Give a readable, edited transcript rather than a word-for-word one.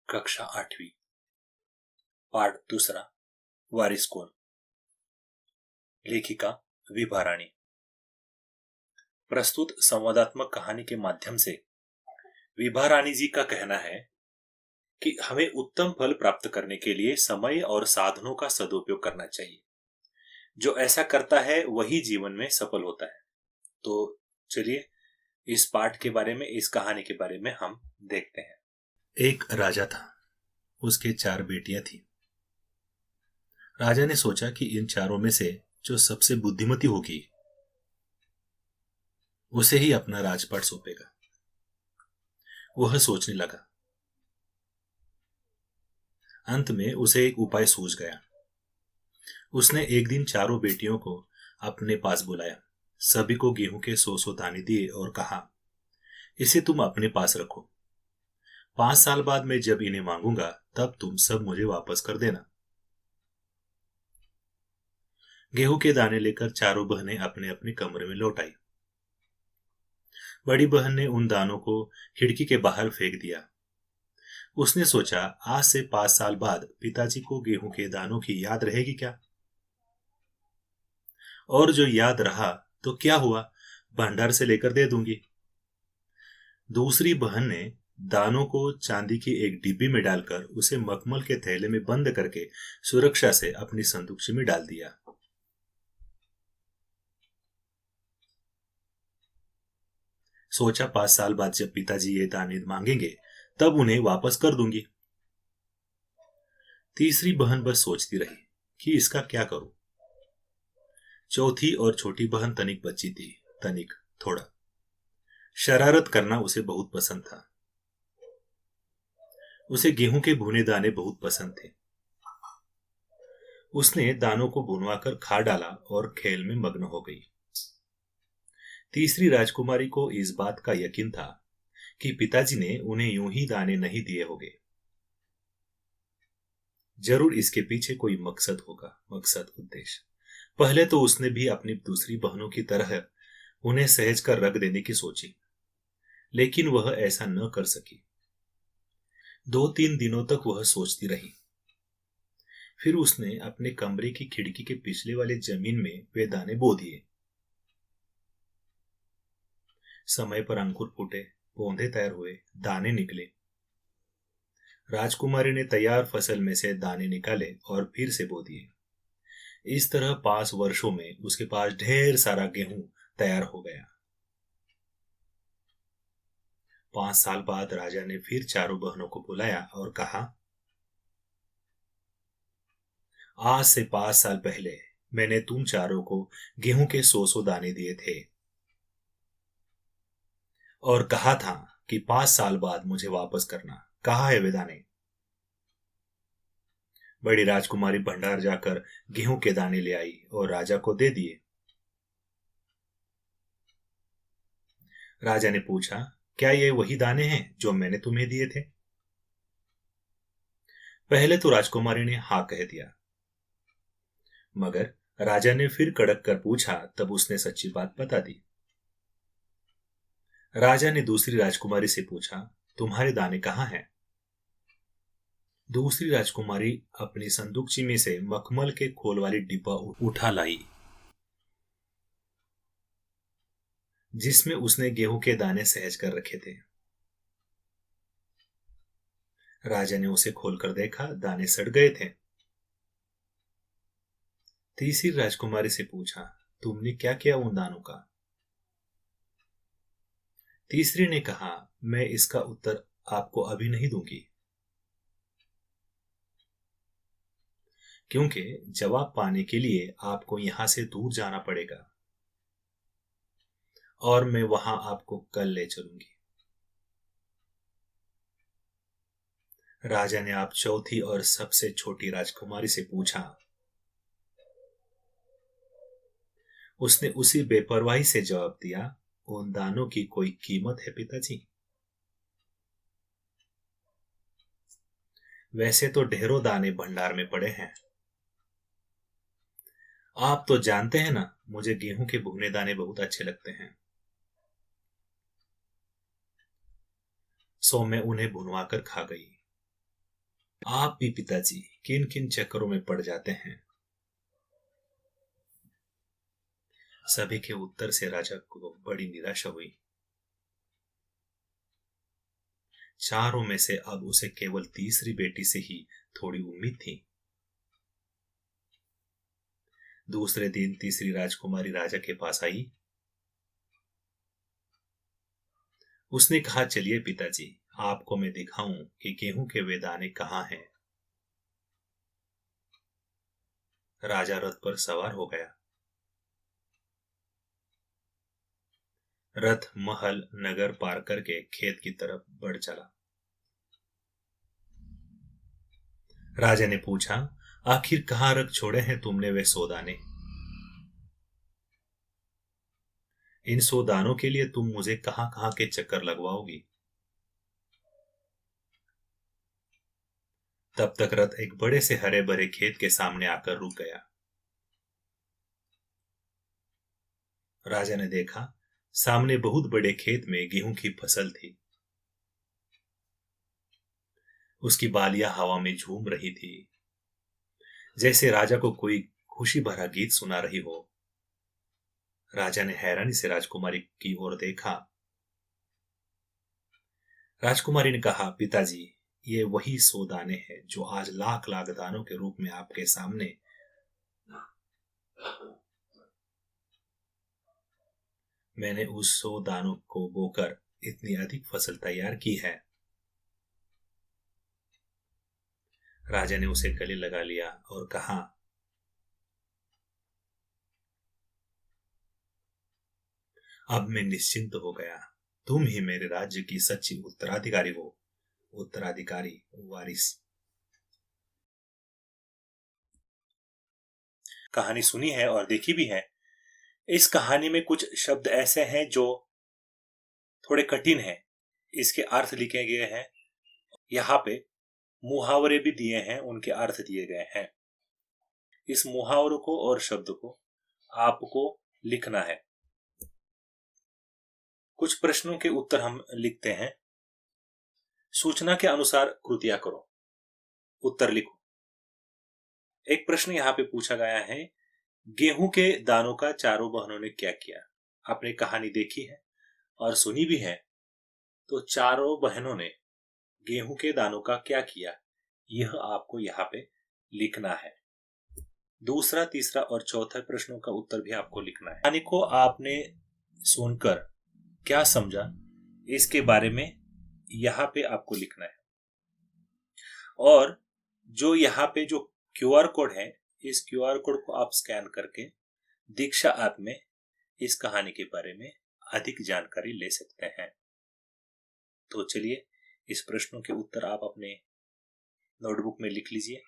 कक्षा 8वीं पाठ दूसरा वारिस कौन। लेखिका विभा रानी। प्रस्तुत संवादात्मक कहानी के माध्यम से विभा रानी जी का कहना है कि हमें उत्तम फल प्राप्त करने के लिए समय और साधनों का सदुपयोग करना चाहिए। जो ऐसा करता है वही जीवन में सफल होता है। तो चलिए इस पाठ के बारे में, इस कहानी के बारे में हम देखते हैं। एक राजा था, उसके 4 बेटियां थी। राजा ने सोचा कि इन चारों में से जो सबसे बुद्धिमती होगी उसे ही अपना राजपाट सौंपेगा। वह सोचने लगा। अंत में उसे एक उपाय सूझ गया। उसने एक दिन चारों बेटियों को अपने पास बुलाया, सभी को गेहूं के 100 दाने दिए और कहा, इसे तुम अपने पास रखो। 5 साल बाद मैं जब इन्हें मांगूंगा तब तुम सब मुझे वापस कर देना। गेहूं के दाने लेकर चारों बहनें अपने अपने कमरे में लौट आई। बड़ी बहन ने उन दानों को खिड़की के बाहर फेंक दिया। उसने सोचा, आज से 5 साल बाद पिताजी को गेहूं के दानों की याद रहेगी क्या? और जो याद रहा तो क्या हुआ, भंडार से लेकर दे दूंगी। दूसरी बहन ने दानों को चांदी की एक डिब्बी में डालकर उसे मखमल के थैले में बंद करके सुरक्षा से अपनी संदूकची में डाल दिया। सोचा, 5 साल बाद जब पिताजी ये दाने मांगेंगे तब उन्हें वापस कर दूंगी। तीसरी बहन बस सोचती रही कि इसका क्या करूं। चौथी और छोटी बहन तनिक बच्ची थी। तनिक, थोड़ा शरारत करना उसे बहुत पसंद था। उसे गेहूं के भुने दाने बहुत पसंद थे। उसने दानों को भुनवाकर खा डाला और खेल में मग्न हो गई। तीसरी राजकुमारी को इस बात का यकीन था कि पिताजी ने उन्हें यूं ही दाने नहीं दिए होंगे। जरूर इसके पीछे कोई मकसद होगा, मकसद, उद्देश्य। पहले तो उसने भी अपनी दूसरी बहनों की तरह उन्हें सहेज कर रख देने की सोची, लेकिन वह ऐसा न कर सकी। 2-3 दिनों तक वह सोचती रही। फिर उसने अपने कमरे की खिड़की के पिछले वाले जमीन में वे दाने बो दिए। समय पर अंकुर फूटे, पौधे तैयार हुए, दाने निकले। राजकुमारी ने तैयार फसल में से दाने निकाले और फिर से बो दिए। इस तरह 5 वर्षों में उसके पास ढेर सारा गेहूं तैयार हो गया। 5 साल बाद राजा ने फिर चारों बहनों को बुलाया और कहा, आज से 5 साल पहले मैंने तुम चारों को गेहूं के 100 दाने दिए थे और कहा था कि 5 साल बाद मुझे वापस करना। कहाँ है वे दाने? बड़ी राजकुमारी भंडार जाकर गेहूं के दाने ले आई और राजा को दे दिए। राजा ने पूछा, क्या ये वही दाने हैं जो मैंने तुम्हें दिए थे? पहले तो राजकुमारी ने हाँ कह दिया, मगर राजा ने फिर कड़क कर पूछा, तब उसने सच्ची बात बता दी। राजा ने दूसरी राजकुमारी से पूछा, तुम्हारे दाने कहाँ हैं? दूसरी राजकुमारी अपनी संदूकची में से मखमल के खोल वाली डिब्बा उठा लाई, जिसमें उसने गेहूं के दाने सहेज कर रखे थे। राजा ने उसे खोलकर देखा, दाने सड़ गए थे। तीसरी राजकुमारी से पूछा, तुमने क्या किया उन दानों का? तीसरी ने कहा, मैं इसका उत्तर आपको अभी नहीं दूंगी, क्योंकि जवाब पाने के लिए आपको यहां से दूर जाना पड़ेगा और मैं वहां आपको कल ले चलूंगी। राजा ने आप चौथी और सबसे छोटी राजकुमारी से पूछा। उसने उसी बेपरवाही से जवाब दिया, उन दानों की कोई कीमत है पिताजी? वैसे तो ढेरों दाने भंडार में पड़े हैं। आप तो जानते हैं ना, मुझे गेहूं के भुने दाने बहुत अच्छे लगते हैं, सो मैं उन्हें भुनवा कर खा गई। आप भी पिताजी किन किन चक्करों में पड़ जाते हैं? सभी के उत्तर से राजा को बड़ी निराशा हुई। चारों में से अब उसे केवल तीसरी बेटी से ही थोड़ी उम्मीद थी। दूसरे दिन तीसरी राजकुमारी राजा के पास आई। उसने कहा, चलिए पिताजी, आपको मैं दिखाऊं कि गेहूं के वे दाने कहाँ हैं। राजा रथ पर सवार हो गया। रथ महल नगर पार करके खेत की तरफ बढ़ चला। राजा ने पूछा, आखिर कहाँ रख छोड़े हैं तुमने वे 100 दाने? इन 100 दानों के लिए तुम मुझे कहाँ कहाँ के चक्कर लगवाओगी? तब तक रथ एक बड़े से हरे भरे खेत के सामने आकर रुक गया। राजा ने देखा, सामने बहुत बड़े खेत में गेहूं की फसल थी। उसकी बालियां हवा में झूम रही थी, जैसे राजा को कोई खुशी भरा गीत सुना रही हो। राजा ने हैरानी से राजकुमारी की ओर देखा। राजकुमारी ने कहा, पिताजी, ये वही 100 दाने हैं जो आज लाख लाख दानों के रूप में आपके सामने। मैंने उस 100 दानों को बोकर इतनी अधिक फसल तैयार की है। राजा ने उसे गले लगा लिया और कहा, अब मैं निश्चिंत हो गया। तुम ही मेरे राज्य की सच्ची उत्तराधिकारी हो। उत्तराधिकारी, वारिस। कहानी सुनी है और देखी भी है। इस कहानी में कुछ शब्द ऐसे हैं जो थोड़े कठिन हैं। इसके अर्थ लिखे गए हैं। यहाँ पे मुहावरे भी दिए हैं, उनके अर्थ दिए गए हैं। इस मुहावरों को और शब्द को आपको लिखना है। कुछ प्रश्नों के उत्तर हम लिखते हैं। सूचना के अनुसार कृतियां करो, उत्तर लिखो। एक प्रश्न यहाँ पे पूछा गया है, गेहूं के दानों का चारों बहनों ने क्या किया? आपने कहानी देखी है और सुनी भी है, तो चारों बहनों ने गेहूं के दानों का क्या किया, यह आपको यहाँ पे लिखना है। दूसरा, तीसरा और चौथा प्रश्नों का उत्तर भी आपको लिखना है। कहानी को आपने सुनकर क्या समझा, इसके बारे में यहाँ पे आपको लिखना है। और जो यहाँ पे जो क्यूआर कोड है, इस क्यूआर कोड को आप स्कैन करके दीक्षा ऐप में इस कहानी के बारे में अधिक जानकारी ले सकते हैं। तो चलिए, इस प्रश्नों के उत्तर आप अपने नोटबुक में लिख लीजिए।